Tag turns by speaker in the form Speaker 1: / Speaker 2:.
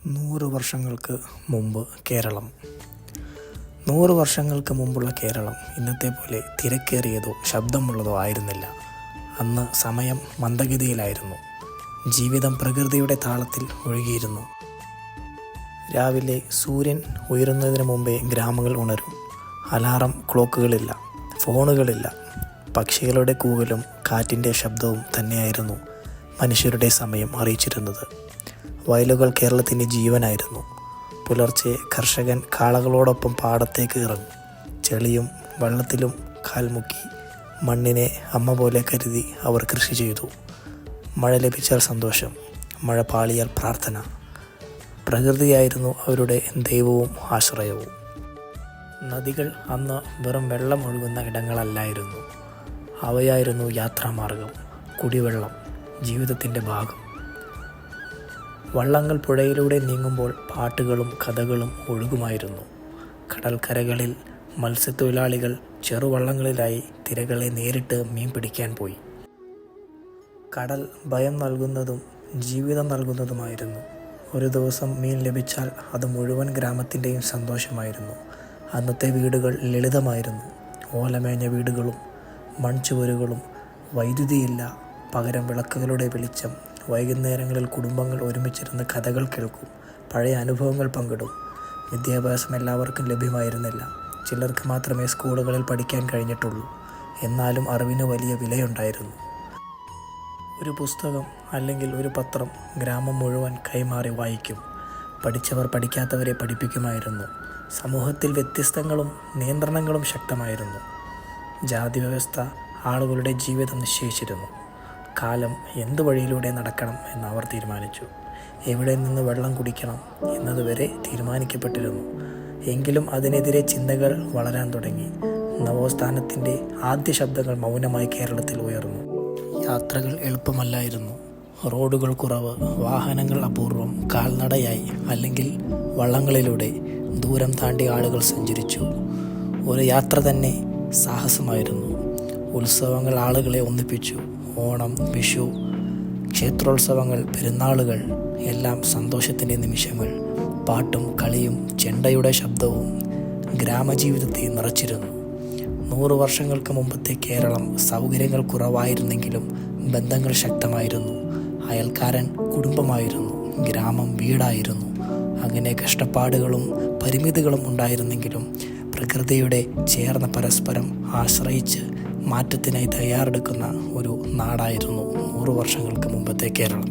Speaker 1: 100 വർഷങ്ങൾക്ക് മുമ്പ് കേരളം. 100 വർഷങ്ങൾക്ക് മുമ്പുള്ള കേരളം ഇന്നത്തെ പോലെ തിരക്കേറിയതോ ശബ്ദമുള്ളതോ ആയിരുന്നില്ല. അന്ന് സമയം മന്ദഗതിയിലായിരുന്നു. ജീവിതം പ്രകൃതിയുടെ താളത്തിൽ ഒഴുകിയിരുന്നു. രാവിലെ സൂര്യൻ ഉയരുന്നതിന് മുമ്പേ ഗ്രാമങ്ങൾ ഉണരും. അലാറം ക്ലോക്കുകളില്ല, ഫോണുകളില്ല. പക്ഷികളുടെ കൂകലും കാറ്റിൻ്റെ ശബ്ദവും തന്നെയായിരുന്നു മനുഷ്യരുടെ സമയം അറിയിച്ചിരുന്നത്. വയലുകൾ കേരളത്തിൻ്റെ ജീവനായിരുന്നു. പുലർച്ചെ കർഷകൻ കാളകളോടൊപ്പം പാടത്തേക്ക് ഇറങ്ങും. ചെളിയും വെള്ളത്തിലും കാൽമുക്കി മണ്ണിനെ അമ്മ പോലെ കരുതി അവർ കൃഷി ചെയ്തു. മഴ ലഭിച്ചാൽ സന്തോഷം, മഴ പാളിയാൽ പ്രാർത്ഥന. പ്രകൃതിയായിരുന്നു അവരുടെ ദൈവവും ആശ്രയവും. നദികൾ അന്ന് വെറും വെള്ളം ഒഴുകുന്ന ഇടങ്ങളല്ലായിരുന്നു. അവയായിരുന്നു യാത്രാമാർഗം, കുടിവെള്ളം, ജീവിതത്തിൻ്റെ ഭാഗം. വള്ളങ്ങൾ പുഴയിലൂടെ നീങ്ങുമ്പോൾ പാട്ടുകളും കഥകളും ഒഴുകുമായിരുന്നു. കടൽക്കരകളിൽ മത്സ്യത്തൊഴിലാളികൾ ചെറുവള്ളങ്ങളിലായി തിരകളെ നേരിട്ട് മീൻ പിടിക്കാൻ പോയി. കടൽ ഭയം നൽകുന്നതും ജീവിതം നൽകുന്നതുമായിരുന്നു. ഒരു ദിവസം മീൻ ലഭിച്ചാൽ അത് മുഴുവൻ ഗ്രാമത്തിൻ്റെയും സന്തോഷമായിരുന്നു. അന്നത്തെ വീടുകൾ ലളിതമായിരുന്നു. ഓലമേഞ്ഞ വീടുകളും മൺചുവരുകളും. വൈദ്യുതിയില്ല, പകരം വിളക്കുകളുടെ വെളിച്ചം. വൈകുന്നേരങ്ങളിൽ കുടുംബങ്ങൾ ഒരുമിച്ചിരുന്ന് കഥകൾ കേൾക്കും, പഴയ അനുഭവങ്ങൾ പങ്കിടും. വിദ്യാഭ്യാസം എല്ലാവർക്കും ലഭ്യമായിരുന്നില്ല. ചിലർക്ക് മാത്രമേ സ്കൂളുകളിൽ പഠിക്കാൻ കഴിഞ്ഞിട്ടുള്ളൂ. എന്നാലും അറിവിന് വലിയ വിലയുണ്ടായിരുന്നു. ഒരു പുസ്തകം അല്ലെങ്കിൽ ഒരു പത്രം ഗ്രാമം മുഴുവൻ കൈമാറി വായിക്കും. പഠിച്ചവർ പഠിക്കാത്തവരെ പഠിപ്പിക്കുമായിരുന്നു. സമൂഹത്തിൽ വ്യത്യസ്തങ്ങളും നിയന്ത്രണങ്ങളും ശക്തമായിരുന്നു. ജാതി വ്യവസ്ഥ ആളുകളുടെ ജീവിതം നിശ്ചയിച്ചിരുന്നു. കാലം എന്ത് വഴിയിലൂടെ നടക്കണം എന്ന് അവർ തീരുമാനിച്ചു. എവിടെ നിന്ന് വെള്ളം കുടിക്കണം എന്നതുവരെ തീരുമാനിക്കപ്പെട്ടിരുന്നു. എങ്കിലും അതിനെതിരെ ചിന്തകൾ വളരാൻ തുടങ്ങി. നവോത്ഥാനത്തിൻ്റെ ആദ്യ ശബ്ദങ്ങൾ മൗനമായി കേരളത്തിൽ ഉയർന്നു. യാത്രകൾ എളുപ്പമല്ലായിരുന്നു. റോഡുകൾ കുറവ്, വാഹനങ്ങൾ അപൂർവം. കാൽനടയായി അല്ലെങ്കിൽ വള്ളങ്ങളിലൂടെ ദൂരം താണ്ടി ആളുകൾ സഞ്ചരിച്ചു. ഒരു യാത്ര തന്നെ സാഹസമായിരുന്നു. ഉത്സവങ്ങൾ ആളുകളെ ഒന്നിപ്പിച്ചു. ഓണം, വിഷു, ക്ഷേത്രോത്സവങ്ങൾ, പെരുന്നാളുകൾ എല്ലാം സന്തോഷത്തിൻ്റെ നിമിഷങ്ങൾ. പാട്ടും കളിയും ചെണ്ടയുടെ ശബ്ദവും ഗ്രാമജീവിതത്തെ നിറച്ചിരുന്നു. 100 വർഷങ്ങൾക്ക് മുമ്പത്തെ കേരളം സൗകര്യങ്ങൾ കുറവായിരുന്നെങ്കിലും ബന്ധങ്ങൾ ശക്തമായിരുന്നു. അയൽക്കാരൻ കുടുംബമായിരുന്നു, ഗ്രാമം വീടായിരുന്നു. അങ്ങനെ കഷ്ടപ്പാടുകളും പരിമിതികളും ഉണ്ടായിരുന്നെങ്കിലും പ്രകൃതിയുടെ ചേർന്ന പരസ്പരം ആശ്രയിച്ച് മാറ്റത്തിനായി തയ്യാറെടുക്കുന്ന ഒരു നാടായിരുന്നു 100 വർഷങ്ങൾക്ക് മുമ്പത്തെ കേരളം.